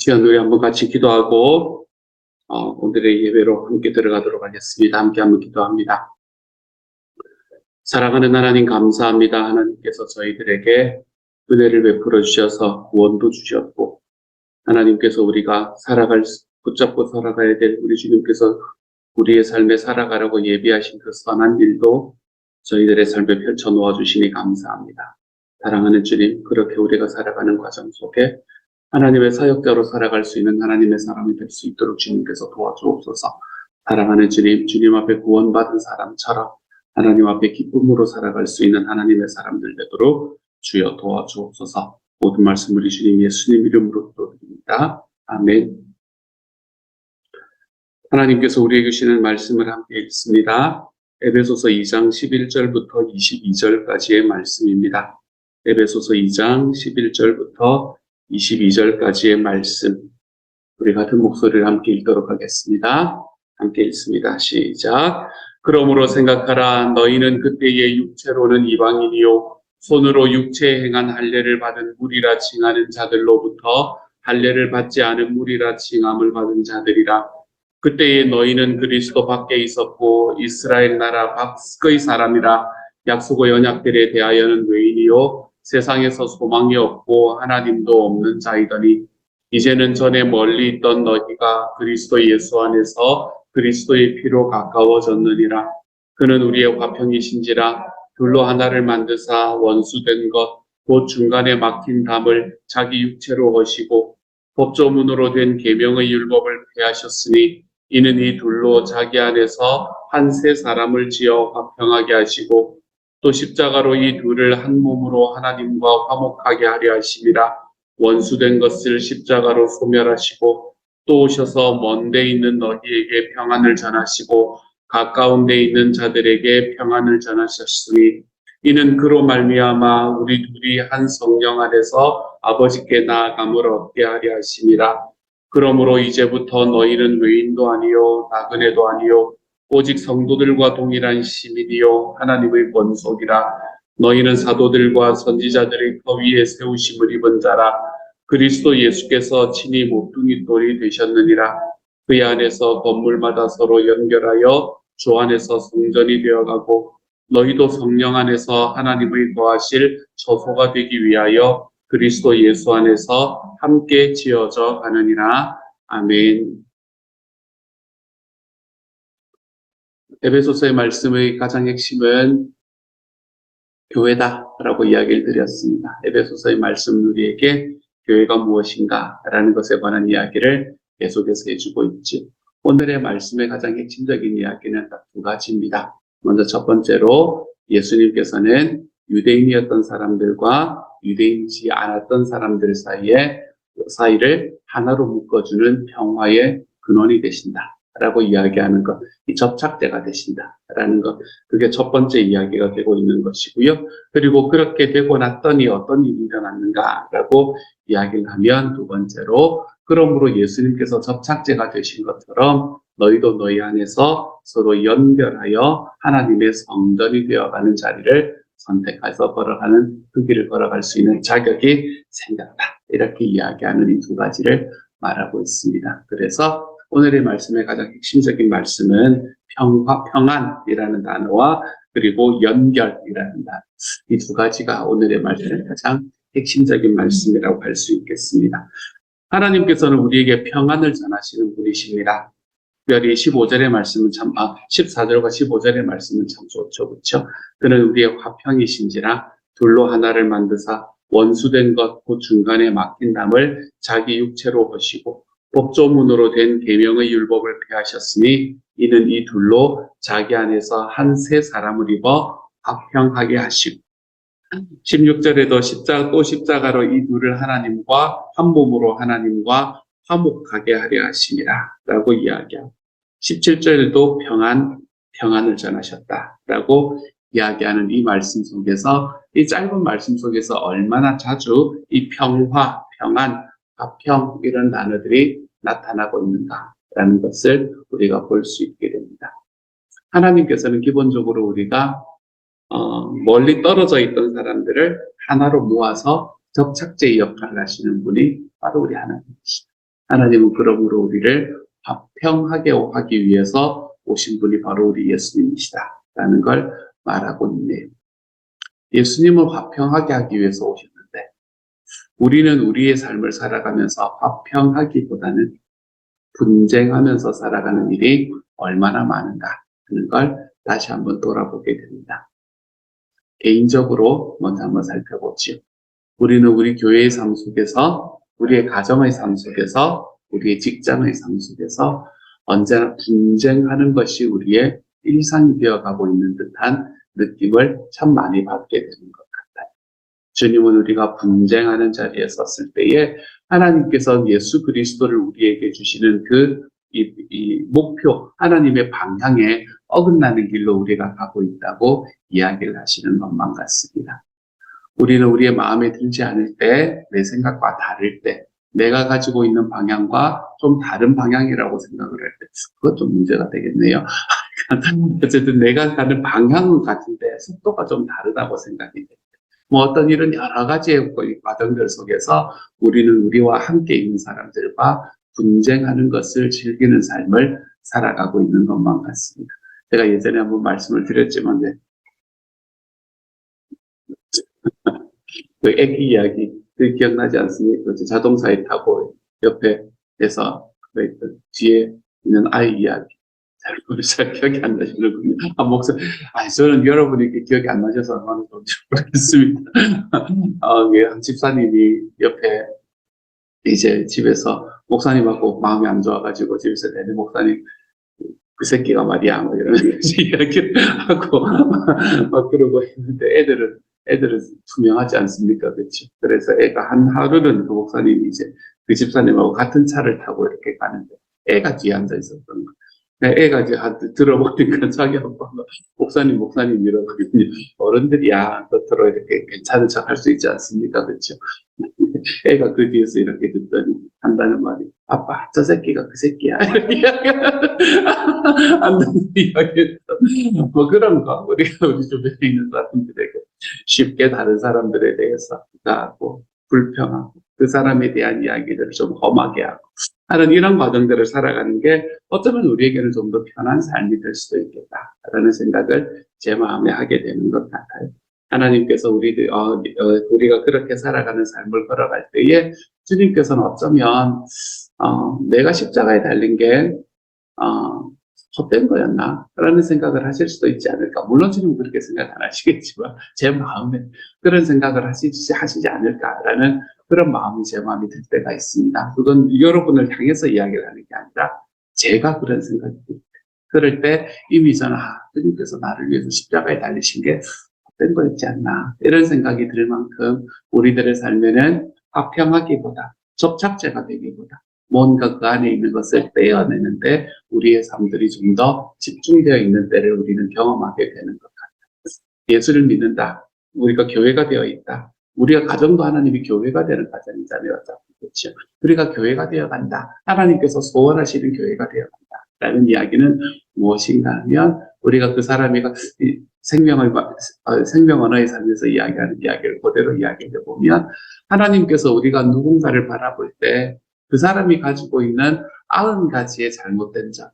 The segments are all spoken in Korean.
시간 우리 한번 같이 기도하고 오늘의 예배로 함께 들어가도록 하겠습니다. 함께 한번 기도합니다. 사랑하는 하나님 감사합니다. 하나님께서 저희들에게 은혜를 베풀어 주셔서 구원도 주셨고 하나님께서 우리가 붙잡고 살아가야 될 우리 주님께서 우리의 삶에 살아가라고 예비하신 그 선한 일도 저희들의 삶에 펼쳐 놓아 주시니 감사합니다. 사랑하는 주님, 그렇게 우리가 살아가는 과정 속에 하나님의 사역자로 살아갈 수 있는 하나님의 사람이 될 수 있도록 주님께서 도와주옵소서. 사랑하는 주님, 주님 앞에 구원받은 사람처럼 하나님 앞에 기쁨으로 살아갈 수 있는 하나님의 사람들 되도록 주여 도와주옵소서. 모든 말씀 우리 주님 예수님 이름으로 기도드립니다. 아멘. 하나님께서 우리에게 주시는 말씀을 함께 읽습니다. 에베소서 2장 11절부터 22절까지의 말씀입니다. 에베소서 2장 11절부터 22절까지의 말씀, 우리 같은 목소리를 함께 읽도록 하겠습니다. 함께 읽습니다. 시작. 그러므로 생각하라. 너희는 그때의 육체로는 이방인이요 손으로 육체에 행한 할례를 받은 무리라 칭하는 자들로부터 할례를 받지 않은 무리라 칭함을 받은 자들이라. 그때에 너희는 그리스도 밖에 있었고 이스라엘 나라 밖의 사람이라. 약속의 언약들에 대하여는 외인이요 세상에서 소망이 없고 하나님도 없는 자이더니 이제는 전에 멀리 있던 너희가 그리스도 예수 안에서 그리스도의 피로 가까워졌느니라. 그는 우리의 화평이신지라. 둘로 하나를 만드사 원수된 것 곧 중간에 막힌 담을 자기 육체로 하시고 법조문으로 된 계명의 율법을 폐하셨으니 이는 이 둘로 자기 안에서 한 새 사람을 지어 화평하게 하시고 또 십자가로 이 둘을 한 몸으로 하나님과 화목하게 하려 하심이라. 원수된 것을 십자가로 소멸하시고 또 오셔서 먼 데 있는 너희에게 평안을 전하시고 가까운 데 있는 자들에게 평안을 전하셨으니 이는 그로 말미암아 우리 둘이 한 성령 안에서 아버지께 나아감을 얻게 하려 하심이라. 그러므로 이제부터 너희는 외인도 아니요 나그네도 아니요 오직 성도들과 동일한 시민이요 하나님의 권속이라. 너희는 사도들과 선지자들의 터 위에 세우심을 입은 자라. 그리스도 예수께서 친히 모퉁이 돌이 되셨느니라. 그의 안에서 건물마다 서로 연결하여 주 안에서 성전이 되어가고 너희도 성령 안에서 하나님의 거하실 처소가 되기 위하여 그리스도 예수 안에서 함께 지어져 가느니라. 아멘. 에베소서의 말씀의 가장 핵심은 교회다라고 이야기를 드렸습니다. 에베소서의 말씀은 우리에게 교회가 무엇인가라는 것에 관한 이야기를 계속해서 해주고 있지. 오늘의 말씀의 가장 핵심적인 이야기는 딱 두 가지입니다. 먼저 첫 번째로 예수님께서는 유대인이었던 사람들과 유대인이지 않았던 사람들 사이를 하나로 묶어주는 평화의 근원이 되신다 라고 이야기하는 것, 이 접착제가 되신다 라는 것, 그게 첫 번째 이야기가 되고 있는 것이고요. 그리고 그렇게 되고 났더니 어떤 일이 일어났는가 라고 이야기를 하면 두 번째로 그러므로 예수님께서 접착제가 되신 것처럼 너희도 너희 안에서 서로 연결하여 하나님의 성전이 되어가는 자리를 선택해서 걸어가는 그 길을 걸어갈 수 있는 자격이 생겼다. 이렇게 이야기하는 이 두 가지를 말하고 있습니다. 그래서 오늘의 말씀의 가장 핵심적인 말씀은 평안이라는 단어와 그리고 연결이라는 단어. 이 두 가지가 오늘의 말씀의 가장 핵심적인 말씀이라고 할 수 있겠습니다. 하나님께서는 우리에게 평안을 전하시는 분이십니다. 특별히 15절의 말씀은 14절과 15절의 말씀은 참 좋죠. 그렇죠? 그는 우리의 화평이신지라 둘로 하나를 만드사 원수된 것 곧 중간에 막힌 담을 자기 육체로 하시고 법조문으로 된 계명의 율법을 폐하셨으니 이는 이 둘로 자기 안에서 한 새 사람을 입어 화평하게 하시고 16절에도 십자가로 이 둘을 하나님과 한 몸으로 하나님과 화목하게 하려 하심이라 라고 이야기하고 17절에도 평안을 전하셨다 라고 이야기하는 이 말씀 속에서 이 짧은 말씀 속에서 얼마나 자주 이 평화, 평안, 화평 이런 단어들이 나타나고 있는가라는 것을 우리가 볼 수 있게 됩니다. 하나님께서는 기본적으로 우리가 멀리 떨어져 있던 사람들을 하나로 모아서 접착제의 역할을 하시는 분이 바로 우리 하나님이시다. 하나님은 그러므로 우리를 화평하게 하기 위해서 오신 분이 바로 우리 예수님이시다 라는 걸 말하고 있네요. 예수님을 화평하게 하기 위해서 오셨는데 우리는 우리의 삶을 살아가면서 화평하기보다는 분쟁하면서 살아가는 일이 얼마나 많은가 하는 걸 다시 한번 돌아보게 됩니다. 개인적으로 먼저 한번 살펴보죠. 우리는 우리 교회의 삶 속에서, 우리의 가정의 삶 속에서, 우리의 직장의 삶 속에서 언제나 분쟁하는 것이 우리의 일상이 되어가고 있는 듯한 느낌을 참 많이 받게 되는 것 같아요. 주님은 우리가 분쟁하는 자리에 섰을 때에 하나님께서 예수 그리스도를 우리에게 주시는 이 목표, 하나님의 방향에 어긋나는 길로 우리가 가고 있다고 이야기를 하시는 것만 같습니다. 우리는 우리의 마음에 들지 않을 때, 내 생각과 다를 때, 내가 가지고 있는 방향과 좀 다른 방향이라고 생각을 할 때, 그것 좀 문제가 되겠네요. 어쨌든 내가 가는 방향은 같은데 속도가 좀 다르다고 생각이 돼요. 뭐 어떤 이런 여러 가지의 과정들 속에서 우리는 우리와 함께 있는 사람들과 분쟁하는 것을 즐기는 삶을 살아가고 있는 것만 같습니다. 제가 예전에 한번 말씀을 드렸지만, 그 애기 이야기, 그 기억나지 않습니까? 자동차에 타고 옆에서 뒤에 있는 아이 이야기. 잘 기억이 안 나시는군요. 저는 여러분이 기억이 안 나셔서 얼마나 좋은지 모르겠습니다. 한 집사님이 옆에 이제 집에서 목사님하고 마음이 안 좋아가지고 집에서 내내 목사님 그 새끼가 말이야 뭐 이런 이야기를 하고 막 그러고 있는데 애들은 투명하지 않습니까? 그렇죠? 그래서 애가 한 하루는 그 목사님이 이제 그 집사님하고 같은 차를 타고 이렇게 가는데 애가 뒤에 앉아 있었던 거예요. 애가 이제 들어보니까 자기 아빠가 목사님 이러거든요. 어른들이야 겉으로 이렇게 괜찮은 척 할 수 있지 않습니까? 그렇죠? 애가 그 뒤에서 이렇게 듣더니 한다는 말이 아빠 저 새끼가 그 새끼야 이렇게 한다는 이야기했어. 뭐 그런 거 우리가 우리 주변에 있는 사람들에게 쉽게 다른 사람들에 대해서 비하하고 불평하고 그 사람에 대한 이야기들을 좀 험하게 하고 하는 이런 과정들을 살아가는 게 어쩌면 우리에게는 좀 더 편한 삶이 될 수도 있겠다라는 생각을 제 마음에 하게 되는 것 같아요. 하나님께서 우리가 그렇게 살아가는 삶을 걸어갈 때에 주님께서는 어쩌면 내가 십자가에 달린 게 헛된 거였나? 라는 생각을 하실 수도 있지 않을까. 물론 주님은 그렇게 생각 안 하시겠지만 제 마음에 그런 생각을 하시지 않을까라는 그런 마음이 제 마음이 들 때가 있습니다. 그건 여러분을 향해서 이야기를 하는 게 아니라 제가 그런 생각이 듭니다. 그럴 때 이미 저는 주님께서 나를 위해서 십자가에 달리신 게 헛된 거였지 않나. 이런 생각이 들 만큼 우리들의 삶에는 화평하기보다 접착제가 되기보다 뭔가 그 안에 있는 것을 떼어내는데 우리의 삶들이 좀 더 집중되어 있는 때를 우리는 경험하게 되는 것 같아요. 예수를 믿는다. 우리가 교회가 되어 있다. 우리가 가정도 하나님이 교회가 되는 가정이잖아요. 그렇죠? 우리가 교회가 되어 간다. 하나님께서 소원하시는 교회가 되어 간다. 라는 이야기는 무엇인가 하면 우리가 그 사람이 생명 언어의 삶에서 이야기하는 이야기를 그대로 이야기해 보면 하나님께서 우리가 누군가를 바라볼 때 그 사람이 가지고 있는 90가지의 잘못된 점,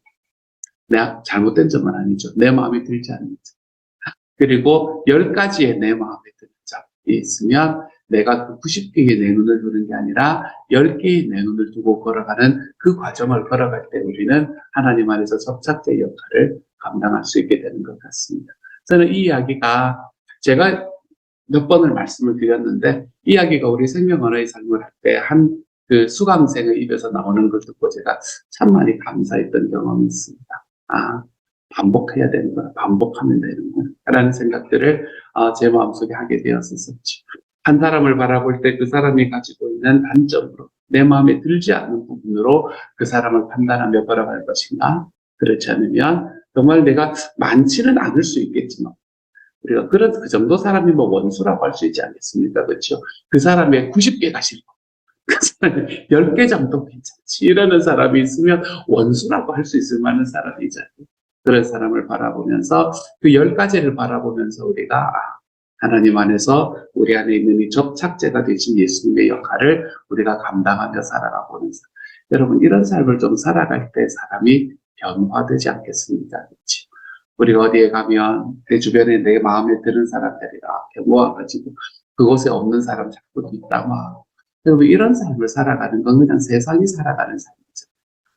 잘못된 점은 아니죠. 내 마음에 들지 않는 점. 그리고 10가지의 내 마음에 드는 점이 있으면 내가 그 90개의 내 눈을 두는 게 아니라 10개의 내 눈을 두고 걸어가는 그 과정을 걸어갈 때 우리는 하나님 안에서 접착제 역할을 감당할 수 있게 되는 것 같습니다. 저는 이 이야기가 제가 몇 번을 말씀을 드렸는데 이 이야기가 우리 생명 언어의 삶을 할 때 그 수강생의 입에서 나오는 걸 듣고 제가 참 많이 감사했던 경험이 있습니다. 반복해야 되는구나. 반복하면 되는구나. 라는 생각들을 제 마음속에 하게 되었었죠. 한 사람을 바라볼 때 그 사람이 가지고 있는 단점으로 내 마음에 들지 않는 부분으로 그 사람을 판단하며 걸어갈 것인가? 그렇지 않으면 정말 내가 많지는 않을 수 있겠지만 우리가 그 정도 사람이 뭐 원수라고 할 수 있지 않겠습니까? 그렇죠? 그 사람의 90개가 싫고 그 사람이 10개 정도 괜찮지 이러는 사람이 있으면 원수라고 할 수 있을 만한 사람이잖아요. 그런 사람을 바라보면서 그 10가지를 바라보면서 우리가 하나님 안에서 우리 안에 있는 이 접착제가 되신 예수님의 역할을 우리가 감당하며 살아가보면서 여러분, 이런 삶을 좀 살아갈 때 사람이 변화되지 않겠습니까? 그렇지? 우리가 어디에 가면 내 주변에 내 마음에 드는 사람들이 이렇게 모아가지고 그곳에 없는 사람 자꾸 뒷담화. 여러분, 이런 삶을 살아가는 건 그냥 세상이 살아가는 삶이죠.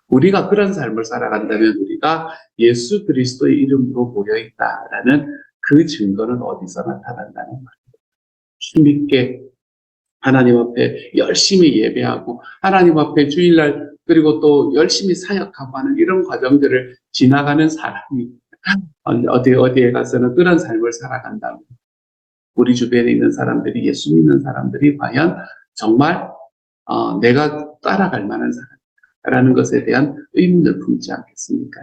우리가 그런 삶을 살아간다면 우리가 예수 그리스도의 이름으로 모여있다라는 그 증거는 어디서 나타난다는 말이에요. 힘있게 하나님 앞에 열심히 예배하고 하나님 앞에 주일날 그리고 또 열심히 사역하고 하는 이런 과정들을 지나가는 사람이 어디에 가서는 그런 삶을 살아간다면 우리 주변에 있는 사람들이 예수 믿는 사람들이 과연 정말 내가 따라갈 만한 사람이라는 것에 대한 의문을 품지 않겠습니까?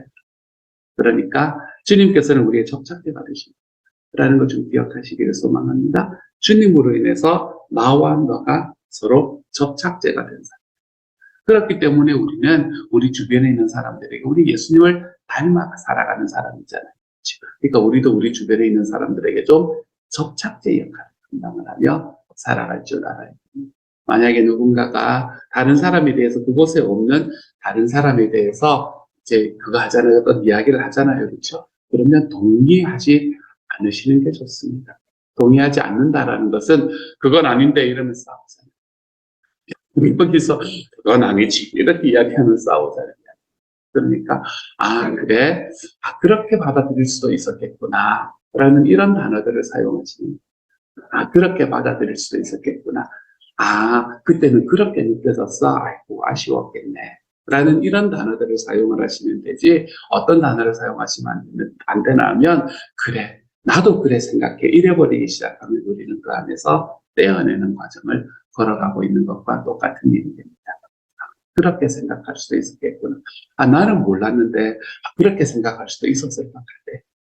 그러니까 주님께서는 우리의 접착제가 되신다라는 걸 좀 기억하시기를 소망합니다. 주님으로 인해서 나와 너가 서로 접착제가 된 사람. 그렇기 때문에 우리는 우리 주변에 있는 사람들에게 우리 예수님을 닮아 살아가는 사람이잖아요. 그러니까 우리도 우리 주변에 있는 사람들에게 좀 접착제 역할을 감당을 하며 살아갈 줄 알아야 됩니다. 만약에 누군가가 다른 사람에 대해서 그곳에 없는 다른 사람에 대해서 이제 그거 하잖아요. 어떤 이야기를 하잖아요. 그렇죠? 그러면 동의하지 않으시는 게 좋습니다. 동의하지 않는다라는 것은 그건 아닌데 이러면서 싸우잖아요. 여기서 그건 아니지 이렇게 이야기하면 싸우잖아요. 그러니까 그래? 그렇게 받아들일 수도 있었겠구나 라는 이런 단어들을 사용하시는 그렇게 받아들일 수도 있었겠구나. 그때는 그렇게 느껴졌어. 아이고 아쉬웠겠네 라는 이런 단어들을 사용을 하시면 되지 어떤 단어를 사용하시면 안 되나 하면 그래 나도 그래 생각해 이래버리기 시작하면 우리는 그 안에서 떼어내는 과정을 걸어가고 있는 것과 똑같은 일이 됩니다. 그렇게 생각할 수도 있었겠구나. 나는 몰랐는데 그렇게 생각할 수도 있었을 것 같아.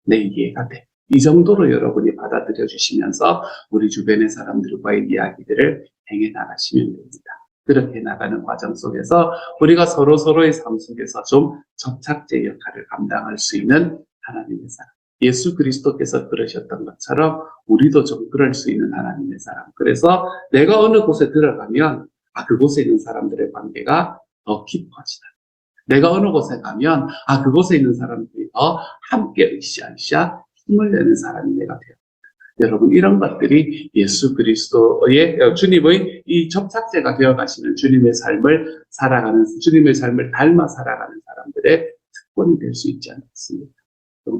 내 이해가 돼. 이 정도로 여러분이 받아들여 주시면서 우리 주변의 사람들과의 이야기들을 행해 나가시면 됩니다. 그렇게 나가는 과정 속에서 우리가 서로의 삶 속에서 좀 접착제 역할을 감당할 수 있는 하나님의 사람. 예수 그리스도께서 그러셨던 것처럼 우리도 좀 그럴 수 있는 하나님의 사람. 그래서 내가 어느 곳에 들어가면 그곳에 있는 사람들의 관계가 더 깊어지다. 내가 어느 곳에 가면 그곳에 있는 사람들이 더 함께 으쌰으쌰 힘을 내는 사람이 내가 돼요. 여러분 이런 것들이 예수 그리스도의 주님의 이 접착제가 되어가시는 주님의 삶을 살아가는 주님의 삶을 닮아 살아가는 사람들의 특권이 될 수 있지 않겠습니까?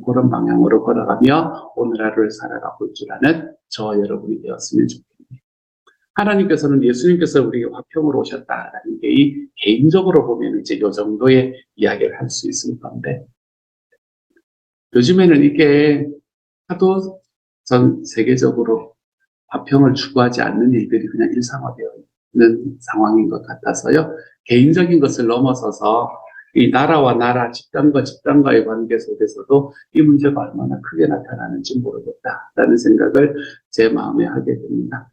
그런 방향으로 걸어가며 오늘 하루를 살아가고 있줄 아는 저와 여러분이 되었으면 좋겠네요. 하나님께서는 예수님께서 우리에게 화평으로 오셨다라는 게 이 개인적으로 보면 이제 요 정도의 이야기를 할 수 있을 건데 요즘에는 이게 하도 전 세계적으로 화평을 추구하지 않는 일들이 그냥 일상화되어 있는 상황인 것 같아서요. 개인적인 것을 넘어서서 이 나라와 나라, 집단과 집단과의 관계 속에서도 이 문제가 얼마나 크게 나타나는지 모르겠다라는 생각을 제 마음에 하게 됩니다.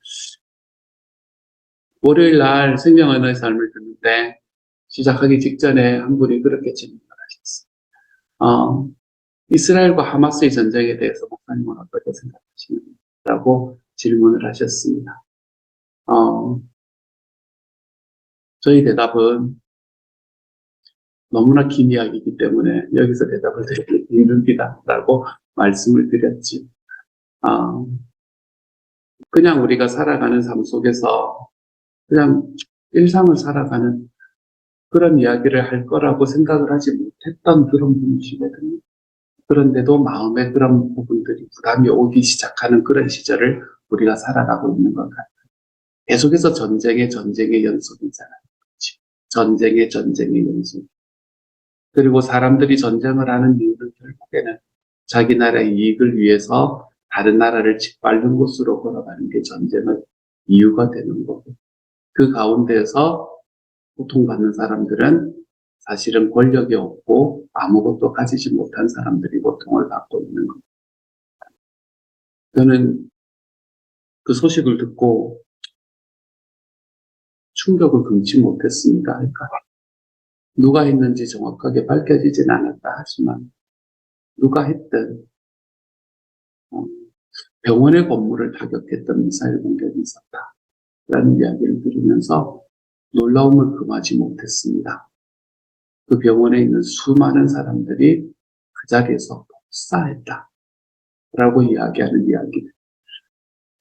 월요일 날 생명 언어의 삶을 듣는데 시작하기 직전에 한 분이 그렇게 질문을 하셨어요. 이스라엘과 하마스의 전쟁에 대해서 목사님은 어떻게 생각하시는지라고 질문을 하셨습니다. 저희 대답은 너무나 긴 이야기이기 때문에 여기서 대답을 드리기 힘듭니다라고 말씀을 드렸지. 그냥 우리가 살아가는 삶 속에서 그냥 일상을 살아가는 그런 이야기를 할 거라고 생각을 하지 못했던 그런 분이시거든요. 그런데도 마음에 그런 부분들이 부담이 오기 시작하는 그런 시절을 우리가 살아가고 있는 것 같아요. 계속해서 전쟁의 연속이잖아요. 전쟁의 연속. 그리고 사람들이 전쟁을 하는 이유는 결국에는 자기 나라의 이익을 위해서 다른 나라를 짓밟는 곳으로 걸어가는 게 전쟁의 이유가 되는 거고 그 가운데에서 고통받는 사람들은 사실은 권력이 없고 아무것도 가지지 못한 사람들이 고통을 받고 있는 겁니다. 저는 그 소식을 듣고 충격을 금치 못했습니다. 그러니까 누가 했는지 정확하게 밝혀지진 않았다 하지만 누가 했든 병원의 건물을 타격했던 미사일 공격이 있었다라는 이야기를 들으면서 놀라움을 금하지 못했습니다. 그 병원에 있는 수많은 사람들이 그 자리에서 폭사했다. 라고 이야기하는 이야기.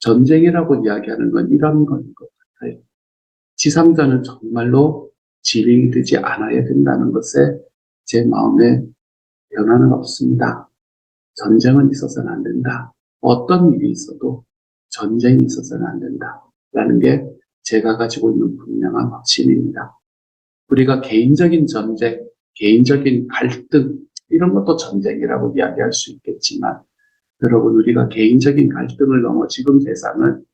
전쟁이라고 이야기하는 건 이런 건 것 같아요. 지상전은 정말로 진행이 되지 않아야 된다는 것에 제 마음에 변화는 없습니다. 전쟁은 있어서는 안 된다. 어떤 일이 있어도 전쟁이 있어서는 안 된다. 라는 게 제가 가지고 있는 분명한 확신입니다. 우리가 개인적인 전쟁, 개인적인 갈등, 이런 것도 전쟁이라고 이야기할 수 있겠지만, 여러분, 우리가 개인적인 갈등을 넘어 지금 세상은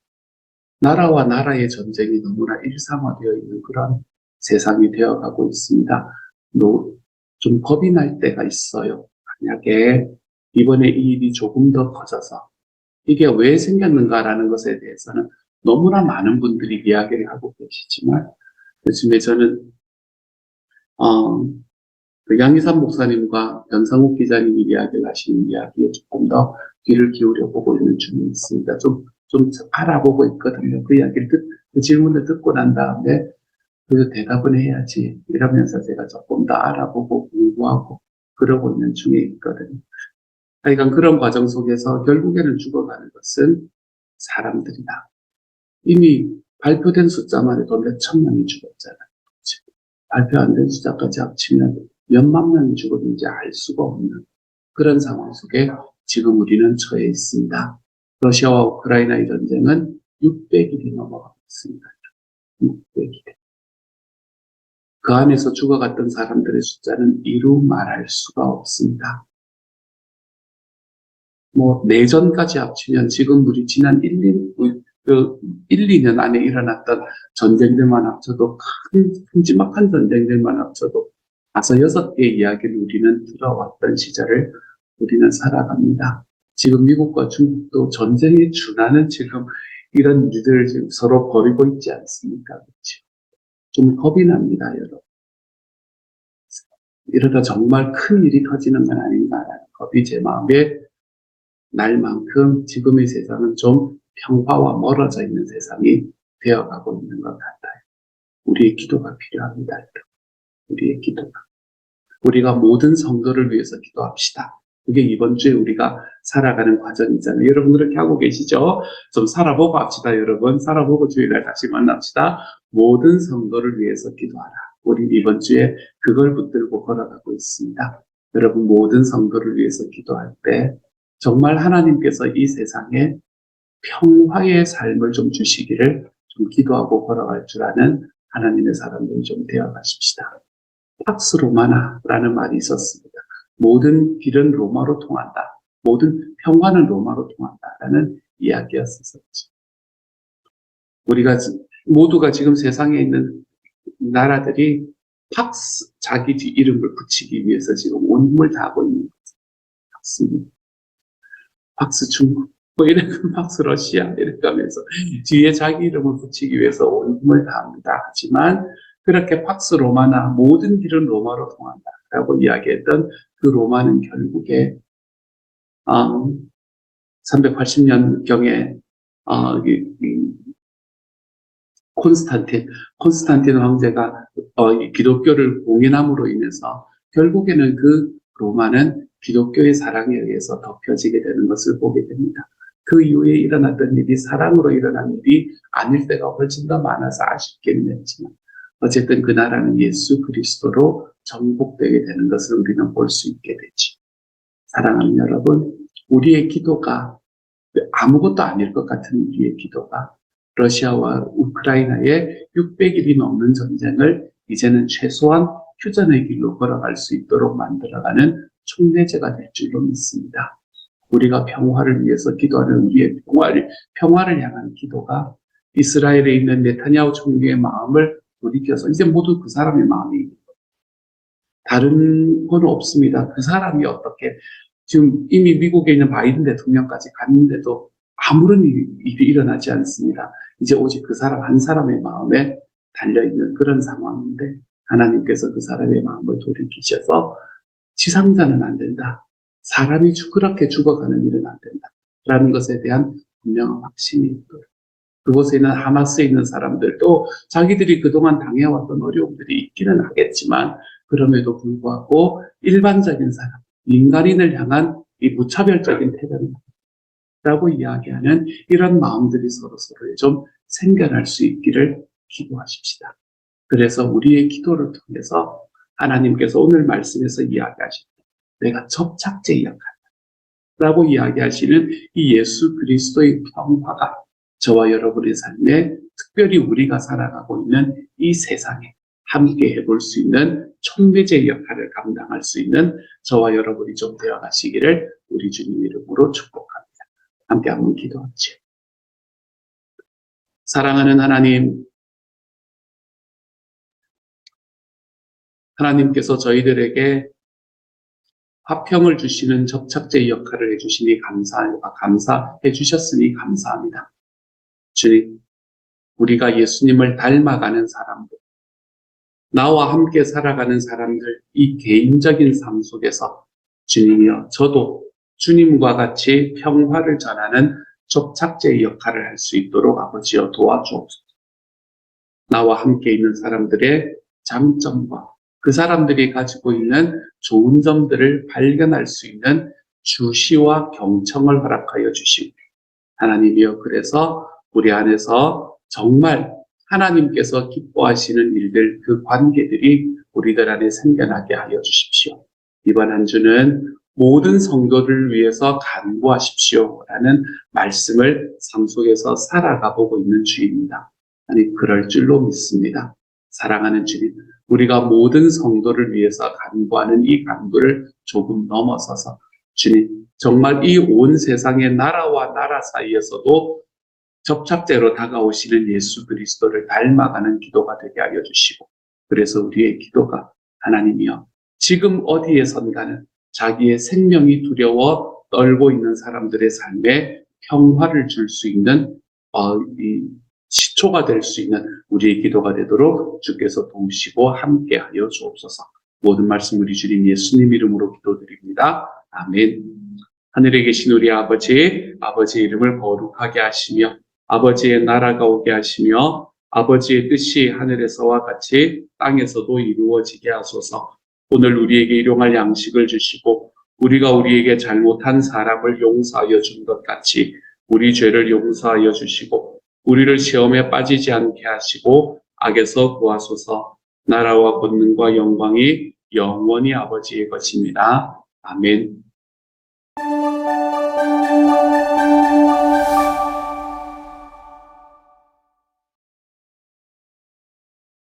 나라와 나라의 전쟁이 너무나 일상화되어 있는 그런 세상이 되어가고 있습니다. 좀 겁이 날 때가 있어요. 만약에 이번에 이 일이 조금 더 커져서 이게 왜 생겼는가라는 것에 대해서는 너무나 많은 분들이 이야기를 하고 계시지만, 요즘에 저는 그 양희삼 목사님과 변상욱 기자님이 이야기를 하시는 이야기에 조금 더 귀를 기울여 보고 있는 중에 있습니다. 좀 알아보고 있거든요. 그 질문을 듣고 난 다음에 그 대답은 해야지 이러면서 제가 조금 더 알아보고 공부하고 그러고 있는 중에 있거든요. 하여간 그런 과정 속에서 결국에는 죽어가는 것은 사람들이다. 이미 발표된 숫자만 해도 몇천 명이 죽었잖아요. 발표 안 된 숫자까지 합치면 몇만 명이 죽었는지 알 수가 없는 그런 상황 속에 지금 우리는 처해 있습니다. 러시아와 우크라이나의 전쟁은 600일이 넘어가고 있습니다. 600일. 그 안에서 죽어갔던 사람들의 숫자는 이루 말할 수가 없습니다. 내전까지 합치면 지금 우리 지난 2년 안에 일어났던 전쟁들만 합쳐도 큼지막한 전쟁들만 합쳐도 5-6개의 이야기를 우리는 들어왔던 시절을 우리는 살아갑니다. 지금 미국과 중국도 전쟁에 준하는 지금 이런 일들을 지금 서로 벌이고 있지 않습니까? 그렇죠? 좀 겁이 납니다, 여러분. 이러다 정말 큰 일이 터지는 건 아닌가라는 겁이 제 마음에 날 만큼 지금의 세상은 좀 평화와 멀어져 있는 세상이 되어가고 있는 것 같아요. 우리의 기도가 필요합니다. 우리의 기도가. 우리가 모든 성도를 위해서 기도합시다. 그게 이번 주에 우리가 살아가는 과정이잖아요. 여러분 그렇게 하고 계시죠? 좀 살아보고 합시다, 여러분. 살아보고 주일날 다시 만납시다. 모든 성도를 위해서 기도하라. 우리 이번 주에 그걸 붙들고 걸어가고 있습니다. 여러분 모든 성도를 위해서 기도할 때 정말 하나님께서 이 세상에 평화의 삶을 좀 주시기를 좀 기도하고 걸어갈 줄 아는 하나님의 사람들이 좀 되어 가십시다. 팍스 로마나라는 말이 있었습니다. 모든 길은 로마로 통한다. 모든 평화는 로마로 통한다라는 이야기였었죠. 우리가 모두가 지금 세상에 있는 나라들이 자기 이름을 붙이기 위해서 지금 온 힘을 다하고 있는 거죠. 팍스입니다. 팍스 중국, 팍스 러시아 이렇게 하면서 뒤에 자기 이름을 붙이기 위해서 온 힘을 다합니다. 하지만 그렇게 팍스 로마나 모든 길은 로마로 통한다라고 이야기했던 그 로마는 결국에 380년경에 콘스탄틴 황제가 기독교를 공인함으로 인해서 결국에는 그 로마는 기독교의 사랑에 의해서 덮여지게 되는 것을 보게 됩니다. 그 이후에 일어났던 일이 사랑으로 일어난 일이 아닐 때가 훨씬 더 많아서 아쉽기는 했지만 어쨌든 그 나라는 예수 그리스도로 정복되게 되는 것을 우리는 볼 수 있게 되지. 사랑하는 여러분, 우리의 기도가 아무것도 아닐 것 같은 우리의 기도가 러시아와 우크라이나의 600일이 넘는 전쟁을 이제는 최소한 휴전의 길로 걸어갈 수 있도록 만들어가는 촉매제가 될 줄로 믿습니다. 우리가 평화를 위해서 기도하는 우리의 평화를 향한 기도가 이스라엘에 있는 네타냐후 총리의 마음을 돌이켜서 이제 모두 그 사람의 마음이 다른 건 없습니다. 그 사람이 어떻게 지금 이미 미국에 있는 바이든 대통령까지 갔는데도 아무런 일이 일어나지 않습니다. 이제 오직 그 사람 한 사람의 마음에 달려있는 그런 상황인데 하나님께서 그 사람의 마음을 돌이키셔서 지상자는 안 된다. 사람이 그렇게 죽어가는 일은 안 된다. 라는 것에 대한 분명한 확신이 있도록 그곳에는 하마스에 있는 사람들도 자기들이 그동안 당해왔던 어려움들이 있기는 하겠지만 그럼에도 불구하고 일반적인 사람, 인간인을 향한 이 무차별적인 태도라고 이야기하는 이런 마음들이 서로서로에 좀 생겨날 수 있기를 기도하십시다. 그래서 우리의 기도를 통해서 하나님께서 오늘 말씀에서 이야기하신 내가 접착제 역할이라고 이야기하시는 이 예수 그리스도의 평화가 저와 여러분의 삶에 특별히 우리가 살아가고 있는 이 세상에 함께 해볼 수 있는 촉매제 역할을 감당할 수 있는 저와 여러분이 좀 되어가시기를 우리 주님 이름으로 축복합니다. 함께 한번 기도하죠. 사랑하는 하나님, 하나님께서 저희들에게 화평을 주시는 접착제 역할을 해주시니 감사해 주셨으니 감사합니다. 주님, 우리가 예수님을 닮아가는 사람들, 나와 함께 살아가는 사람들, 이 개인적인 삶 속에서 주님이여, 저도 주님과 같이 평화를 전하는 접착제의 역할을 할 수 있도록 아버지여 도와주옵소서. 나와 함께 있는 사람들의 장점과 그 사람들이 가지고 있는 좋은 점들을 발견할 수 있는 주시와 경청을 허락하여 주시고, 하나님이여, 그래서 우리 안에서 정말 하나님께서 기뻐하시는 일들, 그 관계들이 우리들 안에 생겨나게 하여 주십시오. 이번 한 주는 모든 성도를 위해서 간구하십시오라는 말씀을 삶 속에서 살아가 보고 있는 주입니다. 아니, 그럴 줄로 믿습니다. 사랑하는 주님, 우리가 모든 성도를 위해서 간구하는 이 간구를 조금 넘어서서 주님, 정말 이 온 세상의 나라와 나라 사이에서도 접착제로 다가오시는 예수 그리스도를 닮아가는 기도가 되게 하여 주시고, 그래서 우리의 기도가 하나님이여, 지금 어디에선가는 자기의 생명이 두려워 떨고 있는 사람들의 삶에 평화를 줄 수 있는 이 시초가 될 수 있는 우리의 기도가 되도록 주께서 도우시고 함께하여 주옵소서. 모든 말씀 우리 주님 예수님 이름으로 기도드립니다. 아멘. 하늘에 계신 우리 아버지, 아버지의 이름을 거룩하게 하시며 아버지의 나라가 오게 하시며 아버지의 뜻이 하늘에서와 같이 땅에서도 이루어지게 하소서. 오늘 우리에게 일용할 양식을 주시고 우리가 우리에게 잘못한 사람을 용서하여 준 것 같이 우리 죄를 용서하여 주시고 우리를 시험에 빠지지 않게 하시고 악에서 구하소서. 나라와 권능과 영광이 영원히 아버지의 것입니다. 아멘.